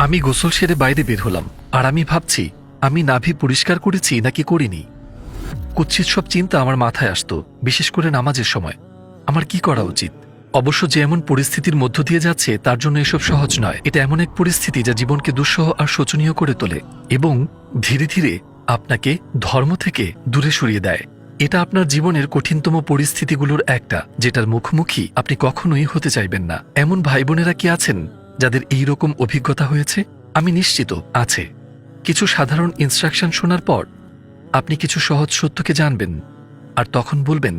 আমি গোসল সেরে বাইরে বের হলাম, আর আমি ভাবছি আমি নাভি পরিষ্কার করেছি নাকি করিনি। কুৎসিত সব চিন্তা আমার মাথায় আসতো, বিশেষ করে নামাজের সময়। আমার কি করা উচিত? অবশ্য যে এমন পরিস্থিতির মধ্য দিয়ে যাচ্ছে তার জন্য এসব সহজ নয়। এটা এমন এক পরিস্থিতি যা জীবনকে দুঃসহ আর শোচনীয় করে তোলে এবং ধীরে ধীরে আপনাকে ধর্ম থেকে দূরে সরিয়ে দেয়। এটা আপনার জীবনের কঠিনতম পরিস্থিতিগুলোর একটা, যেটার মুখোমুখি আপনি কখনোই হতে চাইবেন না। এমন ভাই বোনেরা কি আছেন যাদের এই রকম অভিজ্ঞতা হয়েছে? আমি নিশ্চিত আছে। কিছু সাধারণ ইনস্ট্রাকশন শোনার পর আপনি কিছু সহজ সত্যকে জানবেন, আর তখন বলবেন,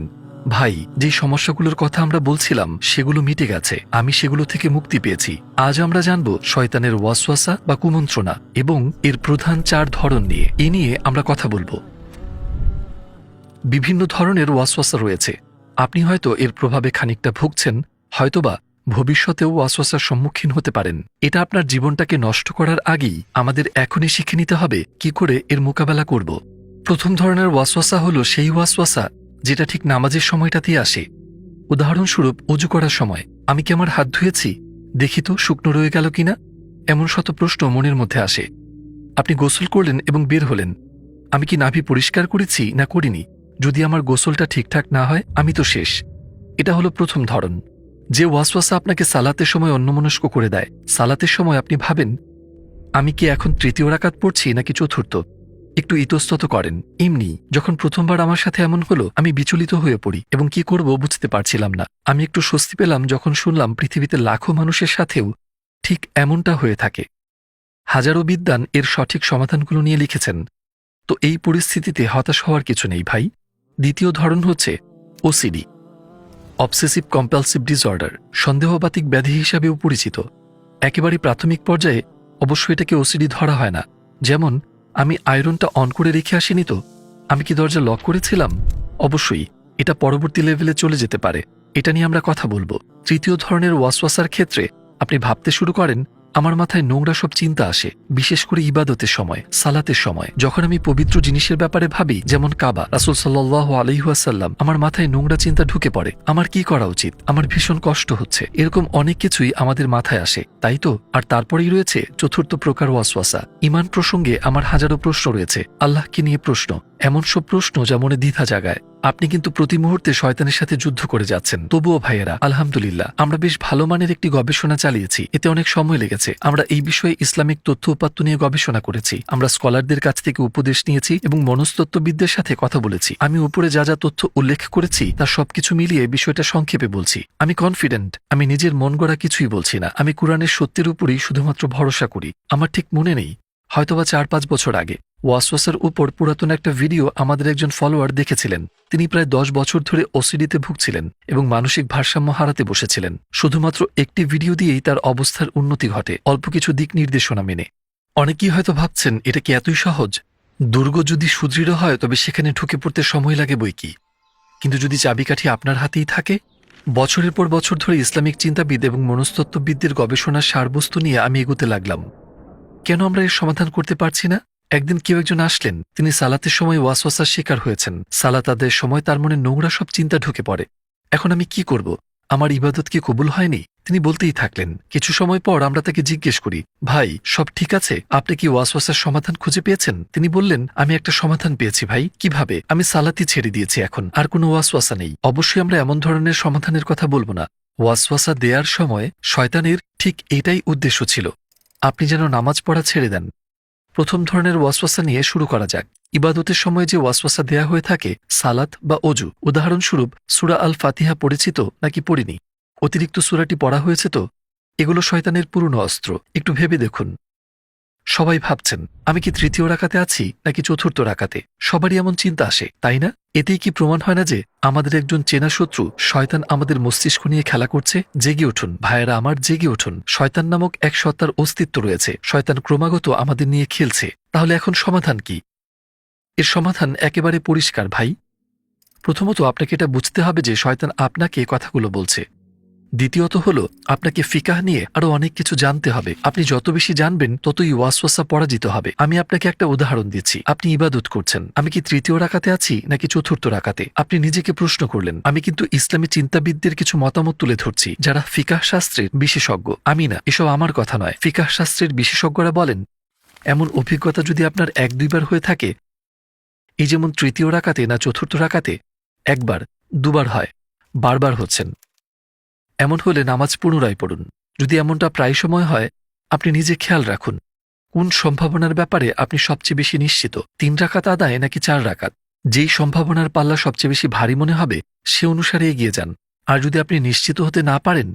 ভাই, যেই সমস্যাগুলোর কথা আমরা বলছিলাম সেগুলো মিটে গেছে, আমি সেগুলো থেকে মুক্তি পেয়েছি। আজ আমরা জানব শয়তানের ওয়াসওয়াসা বা কুমন্ত্রণা এবং এর প্রধান 4 ধরন নিয়ে। এ নিয়ে আমরা কথা বলবো। বিভিন্ন ধরনের ওয়াসওয়াসা রয়েছে। আপনি হয়তো এর প্রভাবে খানিকটা ভুগছেন, হয়তোবা ভবিষ্যতেও ওয়াসওয়াসার সম্মুখীন হতে পারেন। এটা আপনার জীবনটাকে নষ্ট করার আগেই আমাদের এখনই শিখে নিতে হবে কি করে এর মোকাবেলা করব। প্রথম ধরনের ওয়াসওয়াসা হলো সেই ওয়াসওয়াসা যেটা ঠিক নামাজের সময়টাতেই আসে। উদাহরণস্বরূপ অজু করার সময় আমি কি আমার হাত ধুয়েছি, দেখি তো শুকনো রয়ে গেল কিনা, এমন শত প্রশ্ন মনের মধ্যে আসে। আপনি গোসল করলেন এবং বের হলেন, আমি কি নাভি পরিষ্কার করেছি না করিনি? যদি আমার গোসলটা ঠিকঠাক না হয়, আমি তো শেষ। এটা হলো প্রথম ধরন, যে ওয়াসওয়াসা আপনাকে সালাতের সময় অন্যমনস্ক করে দেয়। সালাতের সময় আপনি ভাবেন, আমি কি এখন তৃতীয় রাকাত পড়ছি নাকি চতুর্থ, একটু ইতস্তত করেন। এমনি যখন প্রথমবার আমার সাথে এমন হলো, আমি বিচলিত হয়ে পড়ি এবং কি করব বুঝতে পারছিলাম না। আমি একটু স্বস্তি পেলাম যখন শুনলাম পৃথিবীতে লাখো মানুষের সাথেও ঠিক এমনটা হয়ে থাকে। হাজারো বিদ্বান এর সঠিক সমাধানগুলো নিয়ে লিখেছেন। তো এই পরিস্থিতিতে হতাশ হওয়ার কিছু নেই ভাই। দ্বিতীয় ধরন হচ্ছে ওসিডি, অবসেসিভ কম্পালসিভ ডিসঅর্ডার, সন্দেহবাতিক ব্যাধি হিসাবেও পরিচিত। একেবারে প্রাথমিক পর্যায়ে অবশ্য এটাকে ওসিডি ধরা হয় না। যেমন, আমি আয়রনটা অন করে রেখে আসিনি তো, আমি কি দরজা লক করেছিলাম? অবশ্যই এটা পরবর্তী লেভেলে চলে যেতে পারে। এটা নিয়ে আমরা কথা বলবো। তৃতীয় ধরনের ওয়াসওয়াসার ক্ষেত্রে আপনি ভাবতে শুরু করেন, আমার মাথায় নোংরা সব চিন্তা আসে, বিশেষ করে ইবাদতের সময়, সালাতের সময়। যখন আমি পবিত্র জিনিসের ব্যাপারে ভাবি, যেমন কাবা, রাসূল সাল্লাল্লাহু আলাইহি ওয়াসাল্লাম, আমার মাথায় নোংরা চিন্তা ঢুকে পড়ে। আমার কি করা উচিত? আমার ভীষণ কষ্ট হচ্ছে। এরকম অনেক কিছুই আমাদের মাথায় আসে, তাই তো? আর তারপরেই রয়েছে চতুর্থ প্রকার ওয়াসওয়াসা। ঈমান প্রসঙ্গে আমার হাজারো প্রশ্ন রয়েছে, আল্লাহকে নিয়ে প্রশ্ন, এমন সব প্রশ্ন যা মনে দ্বিধা জাগায়। আপনি কিন্তু প্রতি মুহূর্তে শয়তানের সাথে যুদ্ধ করে যাচ্ছেন। তবুও ভাইয়েরা, আলহামদুলিল্লাহ, আমরা বেশ ভালো মানের একটি গবেষণা চালিয়েছি। এতে অনেক সময় লেগেছে। আমরা এই বিষয়ে ইসলামিক তথ্য উপাত্ত নিয়ে গবেষণা করেছি। আমরা স্কলারদের কাছ থেকে উপদেশ নিয়েছি এবং মনস্তত্ত্ববিদদের সাথে কথা বলেছি। আমি উপরে যা যা তথ্য উল্লেখ করেছি তার সবকিছু মিলিয়ে বিষয়টা সংক্ষেপে বলছি। আমি কনফিডেন্ট, আমি নিজের মন গড়া কিছুই বলছি না। আমি কুরআনের সত্যের উপরই শুধুমাত্র ভরসা করি। আমার ঠিক মনে নেই, হয়তোবা 4-5 বছর আগে ওয়াসওয়াসার উপর পুরাতন একটা ভিডিও আমাদের একজন ফলোয়ার দেখেছিলেন। তিনি প্রায় 10 বছর ধরে ওসিডিতে ভুগছিলেন এবং মানসিক ভারসাম্য হারাতে বসেছিলেন। শুধুমাত্র একটি ভিডিও দিয়েই তার অবস্থার উন্নতি ঘটে, অল্প কিছু দিক নির্দেশনা মেনে। অনেকেই হয়তো ভাবছেন, এটা কি এতই সহজ? দুর্গ যদি সুদৃঢ় হয় তবে সেখানে ঢুকে পড়তে সময় লাগে বই কি, কিন্তু যদি চাবিকাঠি আপনার হাতেই থাকে। বছরের পর বছর ধরে ইসলামিক চিন্তাবিদ এবং মনস্তত্ত্ববিদদের গবেষণার সারবস্তু নিয়ে আমি এগোতে লাগলাম। কেন আমরা এর সমাধান করতে পারছি না? একদিন কেউ একজন আসলেন, তিনি সালাতের সময় ওয়াসওয়াসার শিকার হয়েছেন। সালাত আদায়ের সময় তার মনে নোংরা সব চিন্তা ঢুকে পড়ে। এখন আমি কি করব? আমার ইবাদত কি কবুল হয়নি? তিনি বলতেই থাকলেন। কিছু সময় পর আমরা তাকে জিজ্ঞেস করি, ভাই, সব ঠিক আছে? আপনি কি ওয়াসওয়াসার সমাধান খুঁজে পেয়েছেন? তিনি বললেন, আমি একটা সমাধান পেয়েছি ভাই। কিভাবে? আমি সালাতই ছেড়ে দিয়েছি, এখন আর কোনো ওয়াসওয়াসা নেই। অবশ্যই আমরা এমন ধরনের সমাধানের কথা বলবো না। ওয়াসওয়াসা দেওয়ার সময় শয়তানের ঠিক এটাই উদ্দেশ্য ছিল, আপনি যেন নামাজ পড়া ছেড়ে দেন। প্রথম ধরনের ওয়াসওয়াসা নিয়ে শুরু করা যাক। ইবাদতের সময় যে ওয়াসওয়াসা দেয়া হয়ে থাকে, সালাত বা অজু, উদাহরণস্বরূপ সূরা আল ফাতিহা পড়েছি তো নাকি পড়িনি, অতিরিক্ত সূরাটি পড়া হয়েছে তো, এগুলো শয়তানের পুরনো অস্ত্র। একটু ভেবে দেখুন। সবাই ভাবছেন, আমি কি তৃতীয় রাকাতে আছি নাকি চতুর্থ রাকাতে? সবারই এমন চিন্তা আসে, তাই না? এতেই কি প্রমাণ হয় না যে আমাদের একজন চেনা শত্রু শয়তান আমাদের মস্তিষ্ক নিয়ে খেলা করছে? জেগে উঠুন ভাইয়েরা আমার, জেগে উঠুন। শয়তান নামক এক সত্তার অস্তিত্ব রয়েছে। শয়তান ক্রমাগত আমাদের নিয়ে খেলছে। তাহলে এখন সমাধান কি? এর সমাধান একেবারে পরিষ্কার ভাই। প্রথমত আপনাকে এটা বুঝতে হবে যে শয়তান আপনাকে কথাগুলো বলছে। দ্বিতীয়ত হলো আপনাকে ফিকাহ নিয়ে আরো অনেক কিছু জানতে হবে। আপনি যত বেশি জানবেন ততই ওয়াসওয়াসা পরাজিত হবে। আমি আপনাকে একটা উদাহরণ দিচ্ছি। আপনি ইবাদত করছেন, আমি কি তৃতীয় রাকাতে আছি নাকি চতুর্থ রাকাতে? আপনি নিজেকে প্রশ্ন করলেন। আমি কিন্তু ইসলামী চিন্তাবিদদের কিছু মতামত তুলে ধরছি যারা ফিকাহ শাস্ত্রের বিশেষজ্ঞ, আমি না। এসব আমার কথা নয়, ফিকাহ শাস্ত্রের বিশেষজ্ঞরা বলেন এমন অভিজ্ঞতা যদি আপনার 1-2 বার হয়ে থাকে, এই যেমন তৃতীয় রাকাতে না চতুর্থ রাকাতে একবার 2বার হয়, বারবার হচ্ছেন, এমন হলে নামাজ পুনরায় পড়ুন। যদি এমনটা প্রায় সময় হয়, আপনি নিজে খেয়াল রাখুন কোন সম্ভাবনার ব্যাপারে আপনি সবচেয়ে বেশি নিশ্চিত, 3 রাকাত আদায় নাকি 4 রাকাত। যেই সম্ভাবনার পাল্লা সবচেয়ে বেশি ভারী মনে হবে সে অনুসারে এগিয়ে যান। আর যদি আপনি নিশ্চিত হতে না পারেন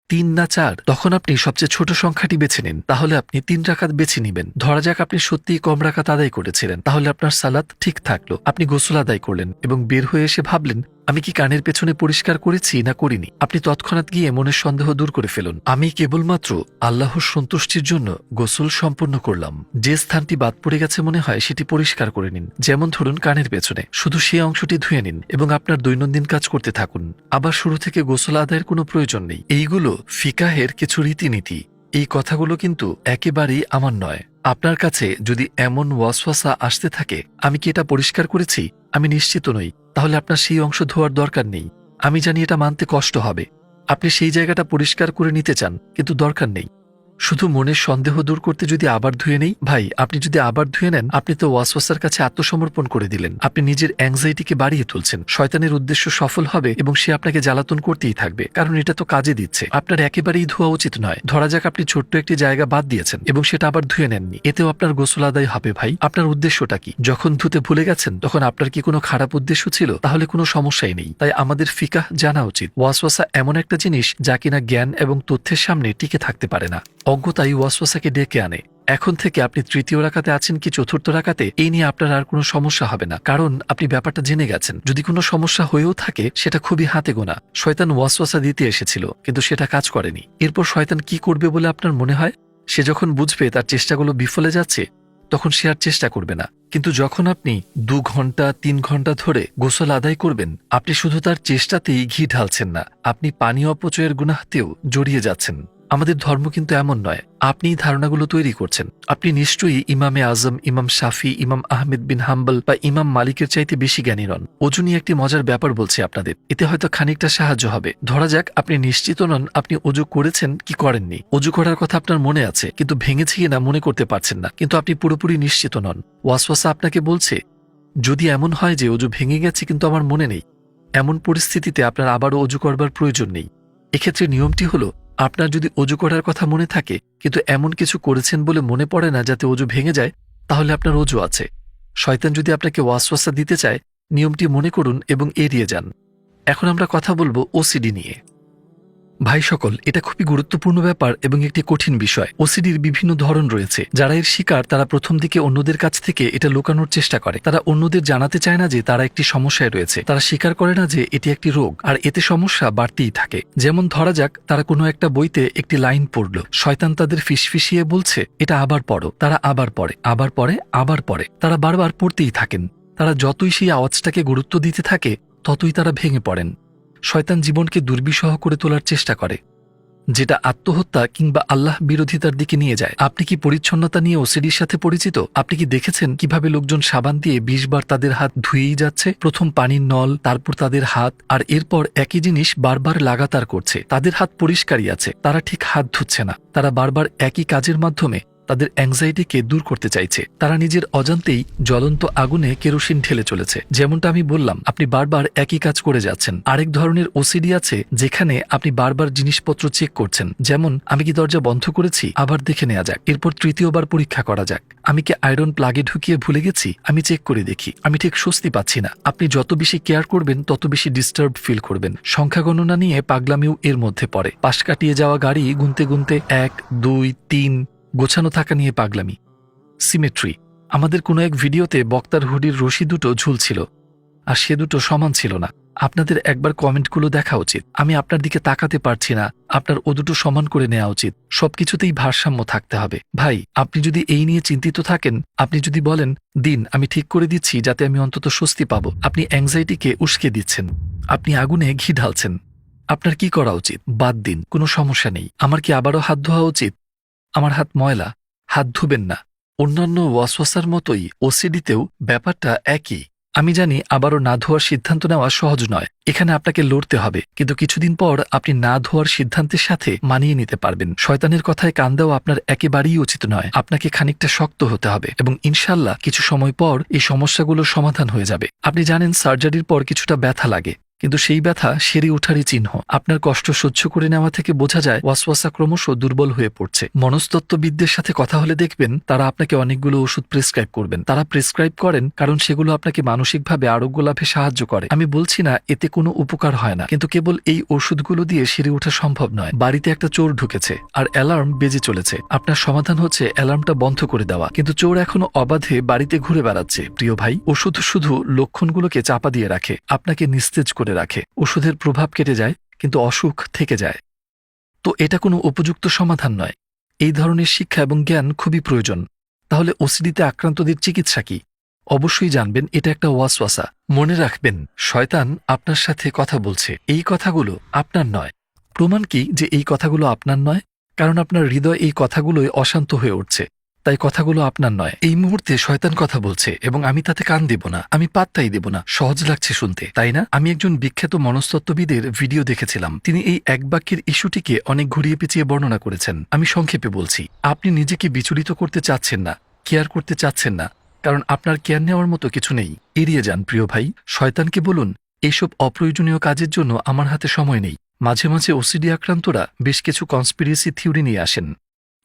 3 না 4, তখন আপনি সবচেয়ে ছোট সংখ্যাটি বেছে নিন। তাহলে আপনি 3 রাকাত বেছে নিবেন। ধরা যাক আপনি সত্যিই কম রাকাত আদায় করেছিলেন, তাহলে আপনার সালাত ঠিক থাকলো। আপনি গোসল আদায় করলেন এবং বের হয়ে এসে ভাবলেন আমি কি কানের পেছনে পরিষ্কার করেছি না করিনি। আপনি তৎক্ষণাৎ গিয়ে মনের সন্দেহ দূর করে ফেলুন, আমি কেবলমাত্র আল্লাহর সন্তুষ্টির জন্য গোসল সম্পন্ন করলাম। যে স্থানটি বাদ পড়ে গেছে মনে হয় সেটি পরিষ্কার করে নিন। যেমন ধরুন কানের পেছনে, শুধু সেই অংশটি ধুয়ে নিন এবং আপনার দৈনন্দিন কাজ করতে থাকুন। আবার শুরু থেকে গোসল আদায়ের কোনো প্রয়োজন নেই। এইগুলো ফিকাহের কিছু রীতিনীতি। এই কথাগুলো কিন্তু একেবারেই আমার নয়। আপনার কাছে যদি এমন ওয়াসওয়াসা আসতে থাকে আমি কি এটা পরিষ্কার করেছি, আমি নিশ্চিত নই, তাহলে আপনার সেই অংশ ধোয়ার দরকার নেই। আমি জানি এটা মানতে কষ্ট হবে, আপনি সেই জায়গাটা পরিষ্কার করে নিতে চান, কিন্তু দরকার নেই। শুধু মনের সন্দেহ দূর করতে যদি আবার ধুয়ে নেই, ভাই আপনি যদি আবার ধুয়ে নেন আপনি তো ওয়াসওয়াসার কাছে আত্মসমর্পণ করে দিলেন। আপনি নিজের অ্যাংজাইটিকে বাড়িয়ে তুলছেন। শয়তানের উদ্দেশ্য সফল হবে এবং সে আপনাকে জ্বালাতন করতেই থাকবে, কারণ এটা তো কাজে দিচ্ছে। আপনার একেবারেই ধোয়া উচিত নয়। ধরা যাক আপনি ছোট্ট একটি জায়গা বাদ দিয়েছেন এবং সেটা আবার ধুয়ে নেননি, এতেও আপনার গোসল আদায় হবে। ভাই আপনার উদ্দেশ্যটা কি? যখন ধুতে ভুলে গেছেন তখন আপনার কি কোনো খারাপ উদ্দেশ্য ছিল? তাহলে কোনো সমস্যাই নেই। তাই আমাদের ফিকাহ জানা উচিত ওয়াসওয়াসা এমন একটা জিনিস যা কিনা জ্ঞান এবং তথ্যের সামনে টিকে থাকতে পারে না। অজ্ঞতাই ওয়াসওয়াসাকে ডেকে আনে। এখন থেকে আপনি তৃতীয় রাকাতে আছেন কি চতুর্থ রাকাতে, এই নিয়ে আপনার আর কোনো সমস্যা হবে না, কারণ আপনি ব্যাপারটা জেনে গেছেন। যদি কোনো সমস্যা হয়েও থাকে সেটা খুবই হাতে গোনা। শয়তান ওয়াসওয়াসা দিতে এসেছিল কিন্তু সেটা কাজ করেনি। এরপর শয়তান কি করবে বলে আপনার মনে হয়? সে যখন বুঝবে তার চেষ্টাগুলো বিফলে যাচ্ছে তখন সে আর চেষ্টা করবে না। কিন্তু যখন আপনি 2 ঘন্টা 3 ঘন্টা ধরে গোসল আদায় করবেন, আপনি শুধু তার চেষ্টাতেই ঘি ঢালছেন না, আপনি পানি অপচয়ের গুনাহতেও জড়িয়ে যাচ্ছেন। আমাদের ধর্ম কিন্তু এমন নয়। আপনি ধারণাগুলো তৈরি করছেন। আপনি নিশ্চয়ই ইমামে আজম, ইমাম শাফি, ইমাম আহমেদ বিন হাম্বল বা ইমাম মালিকের চাইতে বেশি জ্ঞানী নন। অজু নিয়ে একটি মজার ব্যাপার বলছি আপনাদের, এতে হয়তো খানিকটা সাহায্য হবে। ধরা যাক আপনি নিশ্চিত নন আপনি অজু করেছেন কি করেননি। অজু করার কথা আপনার মনে আছে কিন্তু ভেঙেছে কিনা মনে করতে পারছেন না, কিন্তু আপনি পুরোপুরি নিশ্চিত নন। ওয়াসওয়াসা আপনাকে বলছে যদি এমন হয় যে অজু ভেঙে গেছে কিন্তু আমার মনে নেই, এমন পরিস্থিতিতে আপনার আবারও অজু করবার প্রয়োজন নেই। এক্ষেত্রে নিয়মটি হলো আপনার যদি অজু করার কথা মনে থাকে কিন্তু এমন কিছু করেছেন বলে মনে পড়ে না যাতে অজু ভেঙে যায়, তাহলে আপনার অজু আছে। শয়তান যদি আপনাকে ওয়াসওয়াসা দিতে চায় নিয়মটি মনে করুন এবং এড়িয়ে যান। এখন আমরা কথা বলবো ওসিডি নিয়ে। ভাই সকল, এটা খুবই গুরুত্বপূর্ণ ব্যাপার এবং একটি কঠিন বিষয়। ওসিডির বিভিন্ন ধরন রয়েছে। যারা এর শিকার তারা প্রথম দিকে অন্যদের কাছ থেকে এটা লুকানোর চেষ্টা করে। তারা অন্যদের জানাতে চায় না যে তারা একটি সমস্যায় রয়েছে। তারা স্বীকার করে না যে এটি একটি রোগ, আর এতে সমস্যা বাড়তেই থাকে। যেমন ধরা যাক তারা কোনো একটা বইতে একটি লাইন পড়ল, শয়তান তাদের ফিসফিসিয়ে বলছে এটা আবার পড়ো। তারা আবার পড়ে, আবার পড়ে, আবার পড়ে। তারা বারবার পড়তেই থাকেন। তারা যতই সেই আওয়াজটাকে গুরুত্ব দিতে থাকে ততই তারা ভেঙে পড়েন। শয়তান জীবনকে দুর্বিষহ করে তোলার চেষ্টা করে, যেটা আত্মহত্যা কিংবা আল্লাহ বিরোধিতার দিকে নিয়ে যায়। আপনি কি পরিচ্ছন্নতা নিয়ে ওসিডির সাথে পরিচিত? আপনি কি দেখেছেন কিভাবে লোকজন সাবান দিয়ে 20 বার তাদের হাত ধুয়েই যাচ্ছে? প্রথম পানির নল, তারপর তাদের হাত, আর এরপর একই জিনিস বারবার লাগাতার করছে। তাদের হাত পরিষ্কারই আছে, তারা ঠিক হাত ধুচ্ছে না। তারা বারবার একই কাজের মাধ্যমে তাদের অ্যাংজাইটিকে দূর করতে চাইছে। তারা নিজের অজান্তেই জ্বলন্ত আগুনে কেরোসিন ঢেলে চলেছে। যেমনটা আমি বললাম, আপনি বারবার একই কাজ করে যাচ্ছেন। আরেক ধরনের ওসিডি আছে যেখানে আপনি বারবার জিনিসপত্র চেক করছেন। যেমন আমি কি দরজা বন্ধ করেছি, আবার দেখে নেওয়া যাক। এরপর তৃতীয়বার পরীক্ষা করা যাক। আমি কি আয়রন প্লাগে ঢুকিয়ে ভুলে গেছি, আমি চেক করে দেখি। আমি ঠিক স্বস্তি পাচ্ছি না। আপনি যত বেশি কেয়ার করবেন তত বেশি ডিস্টার্ব ফিল করবেন। সংখ্যা গণনা নিয়ে পাগলামিও এর মধ্যে পড়ে। পাশ কাটিয়ে যাওয়া গাড়ি গুনতে গুনতে 1, 2, 3 গোছানো থাকা নিয়ে পাগলামি। সিমেট্রি। আমাদের কোনো এক ভিডিওতে বক্তার হুডির রশি দুটো ঝুলছিল আর সে দুটো সমান ছিল না। আপনাদের একবার কমেন্টগুলো দেখা উচিত। আমি আপনার দিকে তাকাতে পারছি না, আপনার ও দুটো সমান করে নেওয়া উচিত। সবকিছুতেই ভারসাম্য থাকতে হবে। ভাই আপনি যদি এই নিয়ে চিন্তিত থাকেন, আপনি যদি বলেন দিন আমি ঠিক করে দিচ্ছি যাতে আমি অন্তত স্বস্তি পাবো, আপনি অ্যাংজাইটিকে উস্কে দিচ্ছেন। আপনি আগুনে ঘি ঢালছেন। আপনার কি করা উচিত? বাদ দিন, কোনো সমস্যা নেই। আমার কি আবারও হাত ধোয়া উচিত? আমার হাত ময়লা, হাত ধুবেন না। অন্যান্য ওয়াসওয়াসার মতোই ওসিডিতেও ব্যাপারটা একই। আমি জানি আবারও না ধোয়ার সিদ্ধান্ত নেওয়া সহজ নয়, এখানে আপনাকে লড়তে হবে, কিন্তু কিছুদিন পর আপনি না ধোয়ার সিদ্ধান্তের সাথে মানিয়ে নিতে পারবেন। শয়তানের কথায় কান দেওয়া আপনার একেবারেই উচিত নয়। আপনাকে খানিকটা শক্ত হতে হবে এবং ইনশাল্লাহ কিছু সময় পর এই সমস্যাগুলো সমাধান হয়ে যাবে। আপনি জানেন সার্জারির পর কিছুটা ব্যথা লাগে, কিন্তু সেই ব্যথা সেরে ওঠারই চিহ্ন। আপনার কষ্ট সহ্য করে নেওয়া থেকে বোঝা যায় ওয়াসওয়াসা ক্রমশ দুর্বল হয়ে পড়ছে। মনস্তত্ত্ববিদদের সাথে কথা হলে দেখবেন তারা আপনাকে অনেকগুলো ওষুধ প্রেসক্রাইব করবেন। তারা প্রেসক্রাইব করেন কারণ সেগুলো আপনাকে মানসিকভাবে আরোগ্য লাভে সাহায্য করে। আমি বলছি না এতে কোনো উপকার হয় না, কিন্তু কেবল এই ওষুধগুলো দিয়ে সেরে ওঠা সম্ভব নয়। বাড়িতে একটা চোর ঢুকেছে আর অ্যালার্ম বেজে চলেছে। আপনার সমাধান হচ্ছে অ্যালার্মটা বন্ধ করে দেওয়া, কিন্তু চোর এখনো অবাধে বাড়িতে ঘুরে বেড়াচ্ছে। প্রিয় ভাই, ওষুধ শুধু লক্ষণগুলোকে চাপা দিয়ে রাখে, আপনাকে নিস্তেজ করে রাখে। ওষুধের প্রভাব কেটে যায়, কিন্তু অসুখ থেকে যায়। তো এটা কোনো উপযুক্ত সমাধান নয়। এই ধরনের শিক্ষা এবং জ্ঞান খুবই প্রয়োজন। তাহলে ওসিডিতে আক্রান্তদের চিকিৎসা কি? অবশ্যই জানবেন এটা একটা ওয়াসওয়াসা। মনে রাখবেন শয়তান আপনার সাথে কথা বলছে, এই কথাগুলো আপনার নয়। প্রমাণ কি যে এই কথাগুলো আপনার নয়? কারণ আপনার হৃদয় এই কথাগুলোই অশান্ত হয়ে উঠছে, তাই কথাগুলো আপনার নয়। এই মুহূর্তে শয়তান কথা বলছে এবং আমি তাতে কান দেব না, আমি পাত্তাই দেব না। সহজ লাগছে শুনতে, তাই না? আমি একজন বিখ্যাত মনস্তত্ত্ববিদের ভিডিও দেখেছিলাম। তিনি এই এক বাক্যের ইস্যুটিকে অনেক ঘুরিয়ে পেঁচিয়ে বর্ণনা করেছেন। আমি সংক্ষেপে বলছি, আপনি নিজেকে বিচলিত করতে চাচ্ছেন না, কেয়ার করতে চাচ্ছেন না, কারণ আপনার কেয়ার নেওয়ার মতো কিছু নেই। এড়িয়ে যান প্রিয় ভাই। শয়তানকে বলুন, এইসব অপ্রয়োজনীয় কাজের জন্য আমার হাতে সময় নেই। মাঝে মাঝে ওসিডি আক্রান্তরা বেশ কিছু কনস্পিরেসি থিওরি নিয়ে আসেন।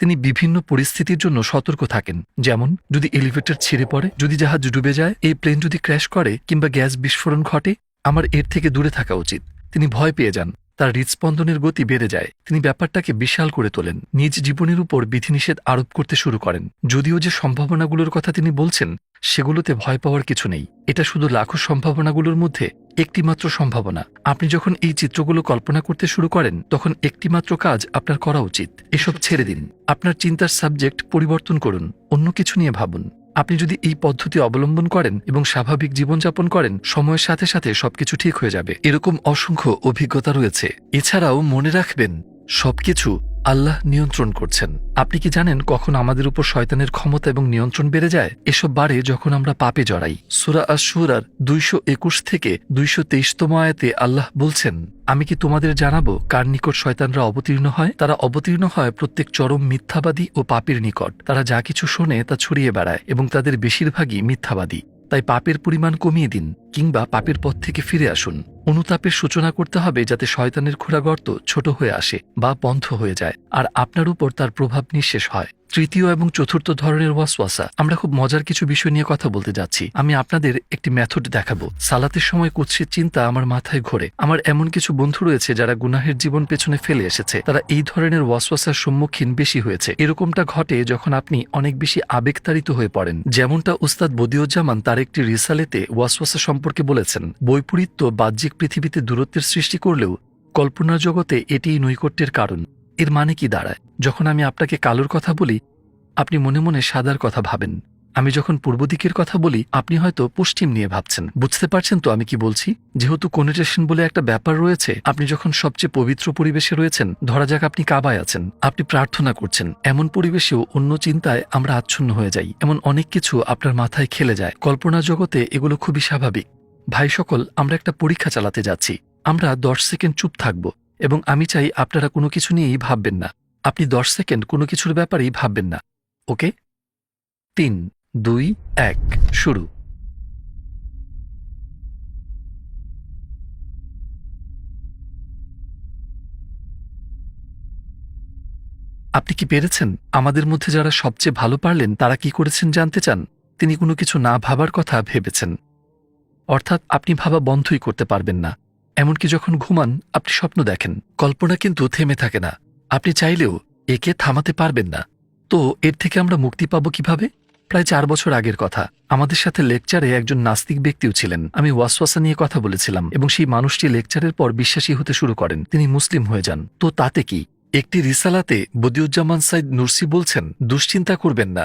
তিনি বিভিন্ন পরিস্থিতির জন্য সতর্ক থাকেন, যেমন যদি এলিভেটর ছিঁড়ে পড়ে, যদি জাহাজ ডুবে যায়, এই প্লেন যদি ক্র্যাশ করে, কিংবা গ্যাস বিস্ফোরণ ঘটে, আমার এর থেকে দূরে থাকা উচিত। তিনি ভয় পেয়ে যান, তার হৃদস্পন্দনের গতি বেড়ে যায়, তিনি ব্যাপারটাকে বিশাল করে তোলেন, নিজ জীবনের উপর বিধিনিষেধ আরোপ করতে শুরু করেন। যদিও যে সম্ভাবনাগুলোর কথা তিনি বলছেন সেগুলোতে ভয় পাওয়ার কিছু নেই। এটা শুধু লাখো সম্ভাবনাগুলোর মধ্যে একটিমাত্র সম্ভাবনা। আপনি যখন এই চিত্রগুলো কল্পনা করতে শুরু করেন তখন একটিমাত্র কাজ আপনার করা উচিত, এসব ছেড়ে দিন। আপনার চিন্তার সাবজেক্ট পরিবর্তন করুন, অন্য কিছু নিয়ে ভাবুন। আপনি যদি এই পদ্ধতি অবলম্বন করেন এবং স্বাভাবিক জীবনযাপন করেন, সময়ের সাথে সাথে সবকিছু ঠিক হয়ে যাবে। এরকম অসংখ্য অভিজ্ঞতা রয়েছে। এছাড়াও মনে রাখবেন সবকিছু আল্লাহ নিয়ন্ত্রণ করছেন। আপনি কি জানেন কখন আমাদের উপর শয়তানের ক্ষমতা এবং নিয়ন্ত্রণ বেড়ে যায়? এসব বাড়ে যখন আমরা পাপে জড়াই। সূরা আশ-শুরার 221 থেকে 223তম আয়াতে আল্লাহ বলছেন, আমি কি তোমাদের জানাবো কার নিকট শয়তানরা অবতীর্ণ হয়? তারা অবতীর্ণ হয় প্রত্যেক চরম মিথ্যাবাদী ও পাপীর নিকট। তারা যা কিছু শোনে তা ছড়িয়ে বেড়ায় এবং তাদের বেশিরভাগই মিথ্যাবাদী। তাই পাপের পরিমাণ কমিয়ে দিন কিংবা পাপের পথ থেকে ফিরে আসুন। অনুতাপের সূচনা করতে হবে যাতে শয়তানের খোঁড়াগর্ত ছোট হয়ে আসে বা বন্ধ হয়ে যায় আর আপনার উপর তার প্রভাব নিঃশেষ হয়। তৃতীয় এবং চতুর্থ ধরনের ওয়াসওয়াসা। আমরা খুব মজার কিছু বিষয় নিয়ে কথা বলতে যাচ্ছি। আমি আপনাদের একটি মেথড দেখাবো। সালাতের সময় কুৎসিত চিন্তা আমার মাথায় ঘোরে। আমার এমন কিছু বন্ধু রয়েছে যারা গুনাহের জীবন পেছনে ফেলে এসেছে। তারা এই ধরনের ওয়াসওয়াসার সম্মুখীন বেশি হয়েছে। এরকমটা ঘটে যখন আপনি অনেক বেশি আবেগতাড়িত হয়ে পড়েন। যেমনটা উস্তাদ বদিউজ্জামান তার একটি রিসালেতে ওয়াসওয়াসা সম্পর্কে বলেছেন। বৈপরীত্য বাহ্যিক পৃথিবীতে দূরত্বের সৃষ্টি করলেও কল্পনার জগতে এটিই নৈকট্যের কারণ। এর মানে কি দাঁড়ায়? যখন আমি আপনাকে কালোর কথা বলি আপনি মনে মনে সাদার কথা ভাবেন। আমি যখন পূর্ব দিকের কথা বলি আপনি হয়তো পশ্চিম নিয়ে ভাবছেন। বুঝতে পারছেন তো আমি কি বলছি? যেহেতু কোনোটেশন বলে একটা ব্যাপার রয়েছে, আপনি যখন সবচেয়ে পবিত্র পরিবেশে রয়েছেন, ধরা যাক আপনি কাবায় আছেন, আপনি প্রার্থনা করছেন, এমন পরিবেশেও অন্য চিন্তায় আমরা আচ্ছন্ন হয়ে যাই। এমন অনেক কিছু আপনার মাথায় খেলে যায়। কল্পনা জগতে এগুলো খুবই স্বাভাবিক। ভাই সকল, আমরা একটা পরীক্ষা চালাতে যাচ্ছি। আমরা 10 সেকেন্ড চুপ থাকব এবং আমি চাই আপনারা কোনো কিছু নিয়েই ভাববেন না। আপনি 10 সেকেন্ড কোনো কিছুর ব্যাপারেই ভাববেন না। ওকে? 3, 2, 1 শুরু। আপনি কি পেরেছেন? আমাদের মধ্যে যারা সবচেয়ে ভালো পারলেন তারা কি করেছেন জানতে চান? তিনি কোনো কিছু না ভাবার কথা ভেবেছেন। অর্থাৎ আপনি ভাবা বন্ধই করতে পারবেন না। এমনকি যখন ঘুমান আপনি স্বপ্ন দেখেন। কল্পনা কিন্তু থেমে থাকে না। আপনি চাইলেও একে থামাতে পারবেন না। তো এর থেকে আমরা মুক্তি পাবো কিভাবে? প্রায় 4 বছর আগের কথা। আমাদের সাথে লেকচারে একজন নাস্তিক ব্যক্তিও ছিলেন। আমি ওয়াসওয়াসা নিয়ে কথা বলেছিলাম এবং সেই মানুষটি লেকচারের পর বিশ্বাসী হতে শুরু করেন। তিনি মুসলিম হয়ে যান। তো তাতে কি? একটি রিসালাতে বদিউজ্জামান সাইদ নুরসি বলছেন, দুশ্চিন্তা করবেন না।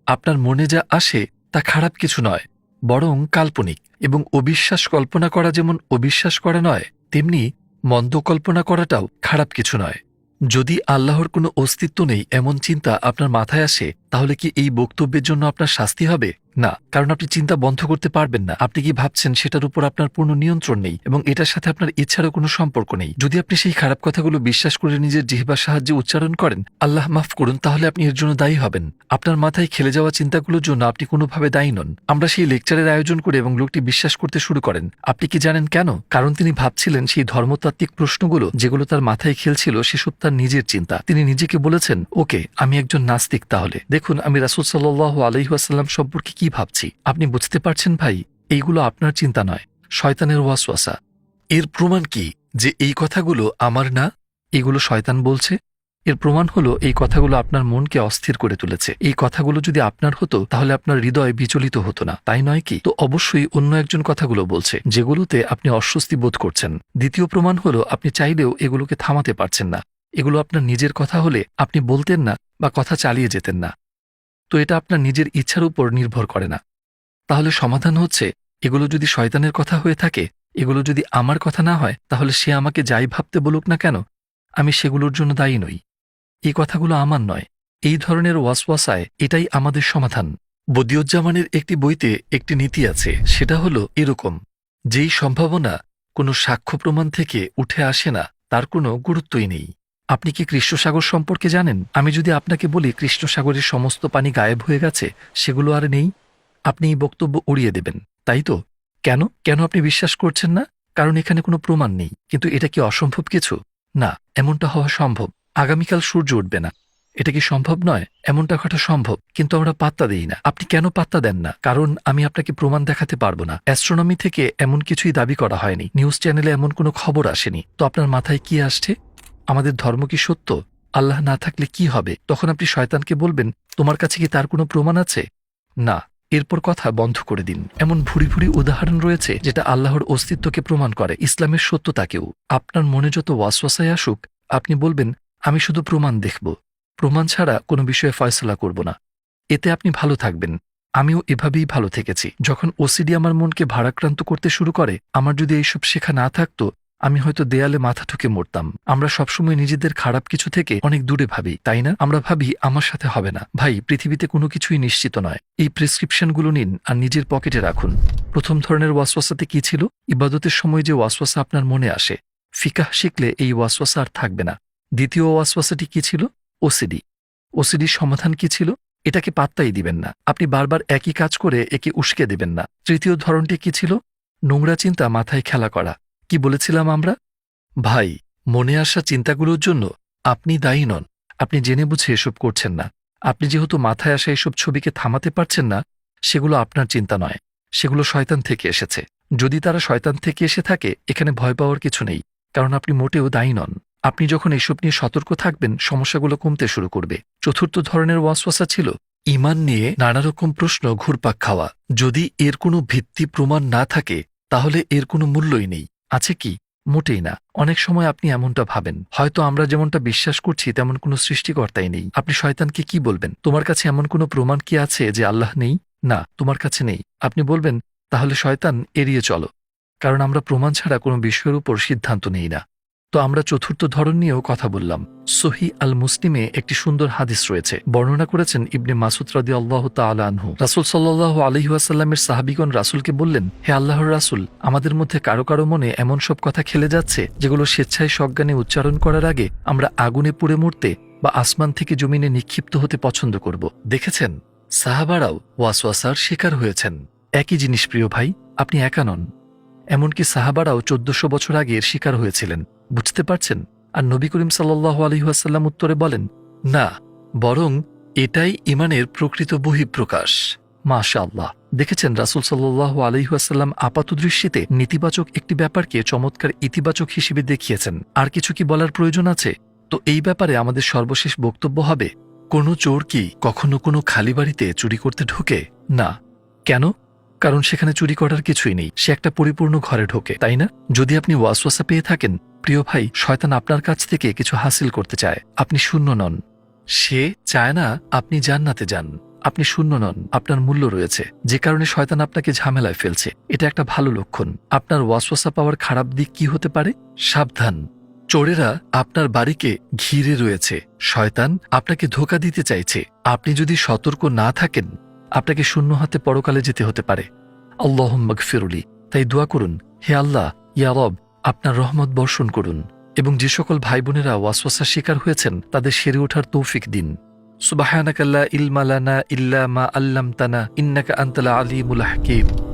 আপনার মনে যা আসে তা খারাপ কিছু নয়, বরং কাল্পনিক। এবং অবিশ্বাস কল্পনা করা যেমন অবিশ্বাস করা নয়, তেমনি মন্দ কল্পনা করাটাও খারাপ কিছু নয়। যদি আল্লাহর কোনো অস্তিত্ব নেই এমন চিন্তা আপনার মাথায় আসে, তাহলে কি এই বক্তব্যের জন্য আপনার শাস্তি হবে? না, কারণ আপনি চিন্তা বন্ধ করতে পারবেন না। আপনি কি ভাবছেন সেটার উপর আপনার পূর্ণ নিয়ন্ত্রণ নেই এবং এটার সাথে আপনার ইচ্ছারও কোনো সম্পর্ক নেই। যদি আপনি সেই খারাপ কথাগুলো বিশ্বাস করে নিজের জিহ্বার সাহায্যে উচ্চারণ করেন, আল্লাহ মাফ করুন, তাহলে আপনি এর জন্য দায়ী হবেন। আপনার মাথায় খেলে যাওয়া চিন্তাগুলোর জন্য আপনি কোনোভাবে দায়ী নন। আমরা সেই লেকচারের আয়োজন করি এবং লোকটি বিশ্বাস করতে শুরু করেন। আপনি কি জানেন কেন? কারণ তিনি ভাবছিলেন সেই ধর্মতাত্ত্বিক প্রশ্নগুলো যেগুলো তার মাথায় খেলছিল সেসব তার নিজের চিন্তা। তিনি নিজেকে বলেছেন, ওকে, আমি একজন নাস্তিক। তাহলে দেখুন আমি রাসূল সাল্লাল্লাহু আলাইহি ওয়াসাল্লাম সম্পর্কে কি ভাবছি। আপনি বুঝতে পারছেন ভাই, এইগুলো আপনার চিন্তা নয়, শয়তানের ওয়াসওয়াসা। এর প্রমাণ কি যে এই কথাগুলো আমার না, এগুলো শয়তান বলছে? এর প্রমাণ হলো এই কথাগুলো আপনার মনকে অস্থির করে তুলেছে। এই কথাগুলো যদি আপনার হতো তাহলে আপনার হৃদয় বিচলিত হতো না, তাই নয় কি? তো অবশ্যই অন্য একজন কথাগুলো বলছে যেগুলোতে আপনি অস্বস্তি বোধ করছেন। দ্বিতীয় প্রমাণ হলো আপনি চাইলেও এগুলোকে থামাতে পারছেন না। এগুলো আপনার নিজের কথা হলে আপনি বলতেন না বা কথা চালিয়ে যেতেন না। তো এটা আপনার নিজের ইচ্ছার উপর নির্ভর করে না। তাহলে সমাধান হচ্ছে, এগুলো যদি শয়তানের কথা হয়ে থাকে, এগুলো যদি আমার কথা না হয়, তাহলে সে আমাকে যাই ভাবতে বলুক না কেন, আমি সেগুলোর জন্য দায়ী নই। এই কথাগুলো আমার নয়। এই ধরনের ওয়াসওয়াসায় এটাই আমাদের সমাধান। বদিউজ্জামানের একটি বইতে একটি নীতি আছে, সেটা হলো এরকম: যেই সম্ভাবনা কোনো সাক্ষ্য প্রমাণ থেকে উঠে আসে না তার কোনো গুরুত্বই নেই। আপনি কি কৃষ্ণসাগর সম্পর্কে জানেন? আমি যদি আপনাকে বলি কৃষ্ণসাগরের সমস্ত পানি গায়েব হয়ে গেছে, সেগুলো আর নেই, আপনি এই বক্তব্য উড়িয়ে দেবেন, তাই তো? কেন কেন আপনি বিশ্বাস করছেন না? কারণ এখানে কোনো প্রমাণ নেই। কিন্তু এটা কি অসম্ভব কিছু? না, এমনটা হওয়া সম্ভব। আগামীকাল সূর্য উঠবে না, এটা কি সম্ভব নয়? এমনটা ঘটা সম্ভব, কিন্তু আমরা পাত্তা দেই না। আপনি কেন পাত্তা দেন না? কারণ আমি আপনাকে প্রমাণ দেখাতে পারবো না। অ্যাস্ট্রোনমি থেকে এমন কিছুই দাবি করা হয়নি, নিউজ চ্যানেলে এমন কোনো খবর আসেনি। তো আপনার মাথায় কি আসছে? আমাদের ধর্ম কি সত্য? আল্লাহ না থাকলে কি হবে? তখন আপনি শয়তানকে বলবেন, তোমার কাছে কি তার কোনো প্রমাণ আছে? না, এরপর কথা বন্ধ করে দিন। এমন ভুরি ভুরি উদাহরণ রয়েছে যেটা আল্লাহর অস্তিত্বকে প্রমাণ করে, ইসলামের সত্যতাকেও। আপনার মনে যত ওয়াসওয়াসায় আসুক, আপনি বলবেন, আমি শুধু প্রমাণ দেখব, প্রমাণ ছাড়া কোনো বিষয়ে ফয়সলা করব না। এতে আপনি ভালো থাকবেন। আমিও এভাবেই ভালো থেকেছি। যখন ওসিডি আমার মনকে ভারাক্রান্ত করতে শুরু করে, আমার যদি এইসব শেখা না থাকতো, আমি হয়তো দেয়ালে মাথা ঠুকে মরতাম। আমরা সবসময় নিজেদের খারাপ কিছু থেকে অনেক দূরে ভাবি, তাই না? আমরা ভাবি আমার সাথে হবে না। ভাই, পৃথিবীতে কোনো কিছুই নিশ্চিত নয়। এই প্রেসক্রিপশনগুলো নিন আর নিজের পকেটে রাখুন। প্রথম ধরনের ওয়াসওয়াসাতে কি ছিল? ইবাদতের সময় যে ওয়াসওয়াসা আপনার মনে আসে, ফিকাহ শিখলে এই ওয়াসওয়াসা আর থাকবে না। দ্বিতীয় ওয়াসওয়াসাটি কি ছিল? ওসিডি। ওসিডির সমাধান কি ছিল? এটাকে পাত্তাই দিবেন না। আপনি বারবার একই কাজ করে একে উস্কে দেবেন না। তৃতীয় ধরনটি কি ছিল? নোংরা চিন্তা মাথায় খেলা করা। কি বলেছিলাম আমরা? ভাই, মনে আসা চিন্তাগুলোর জন্য আপনি দায়ী নন। আপনি জেনে বুঝে এসব করছেন না। আপনি যেহেতু মাথায় আসা এসব ছবিকে থামাতে পারছেন না, সেগুলো আপনার চিন্তা নয়, সেগুলো শয়তান থেকে এসেছে। যদি তারা শয়তান থেকে এসে থাকে, এখানে ভয় পাওয়ার কিছু নেই, কারণ আপনি মোটেও দায়ী নন। আপনি যখন এসব নিয়ে সতর্ক থাকবেন, সমস্যাগুলো কমতে শুরু করবে। চতুর্থ ধরনের ওয়াসওয়াসা ছিল ঈমান নিয়ে নানারকম প্রশ্ন ঘুরপাক খাওয়া। যদি এর কোনো ভিত্তি প্রমাণ না থাকে, তাহলে এর কোনো মূল্যই নেই। আছে কি? মোটেই না। অনেক সময় আপনি এমনটা ভাবেন, হয়তো আমরা যেমনটা বিশ্বাস করছি তেমন কোনো সৃষ্টিকর্তাই নেই। আপনি শয়তানকে কি বলবেন? তোমার কাছে এমন কোনো প্রমাণ কি আছে যে আল্লাহ নেই? না, তোমার কাছে নেই। আপনি বলবেন, তাহলে শয়তান, এড়িয়ে চলো, কারণ আমরা প্রমাণ ছাড়া কোনো বিষয়ের উপর সিদ্ধান্ত নেই না। তো আমরা চতুর্থ ধরন নিয়েও কথা বললাম। সহি আল মুসলিমে একটি সুন্দর হাদিস রয়েছে, বর্ণনা করেছেন ইবনে মাসুদ রাদিয়াল্লাহু তাআলা আনহু। রাসূল সাল্লাল্লাহু আলাইহি ওয়াসাল্লামের সাহাবীগণ রাসূলকে বললেন, হে আল্লাহর রাসূল, আমাদের মধ্যে কারো কারো মনে এমন সব কথা খেলে যাচ্ছে যেগুলো স্বেচ্ছায় সজ্ঞানে উচ্চারণ করার আগে আমরা আগুনে পুড়ে মরতে বা আসমান থেকে জমিনে নিক্ষিপ্ত হতে পছন্দ করব। দেখেছেন, সাহাবারাও ওয়াসওয়াসার শিকার হয়েছেন। একই জিনিস প্রিয় ভাই, আপনি একা নন। এমনকি সাহাবারাও 1400 বছর আগে এর শিকার হয়েছিলেন। বুঝতে পারছেন? আর নবী করিম সাল্লাল্লাহু আলাইহি ওয়াসাল্লাম উত্তরে বলেন, না, বরং এটাই ঈমানের প্রকৃত বহিঃপ্রকাশ। মাশাআল্লাহ। দেখেছেন, রাসূল সাল্লাল্লাহু আলাইহি ওয়াসাল্লাম আপাতদৃষ্টিতে নেতিবাচক একটি ব্যাপারকে চমৎকার ইতিবাচক হিসেবে দেখিয়েছেন। আর কিছু কি বলার প্রয়োজন আছে? তো এই ব্যাপারে আমাদের সর্বশেষ বক্তব্য হবে, কোনো চোর কি কখনো কোনো খালি বাড়িতে চুরি করতে ঢোকে? না। কেন? কারণ সেখানে চুরি করার কিছুই নেই, সে একটা পরিপূর্ণ ঘরে ঢোকে, তাই না? যদি আপনি ওয়াসওয়াসা পেয়ে থাকেন, প্রিয় ভাই, শয়তান আপনার কাছ থেকে কিছু হাসিল করতে চায়। আপনি শূন্য নন। সে চায় না আপনি জান্নাতে যান। আপনি শূন্য নন, আপনার মূল্য রয়েছে, যে কারণে শয়তান আপনাকে ঝামেলায় ফেলছে। এটা একটা ভালো লক্ষণ। আপনার ওয়াসওয়াসা পাওয়ার খারাপ দিক কি হতে পারে? সাবধান, চোরেরা আপনার বাড়িকে ঘিরে রয়েছে। শয়তান আপনাকে ধোঁকা দিতে চাইছে। আপনি যদি সতর্ক না থাকেন, আপনাকে শূন্য হাতে পরকালে যেতে হতে পারে। আল্লাহুম্মা গফিরলি। তাই দোয়া করুন, হে আল্লাহ, ইয়া রব, আপনার রহমত বর্ষণ করুন এবং যে সকল ভাই বোনেরা ওয়াসওয়াসার শিকার হয়েছেন তাদের সেরে ওঠার তৌফিক দিন। সুবহানাকা লা ইলমা লানা ইল্লা মা আল্লামতানা ইন্নাকা আনতাল আলিমুল হাকীম।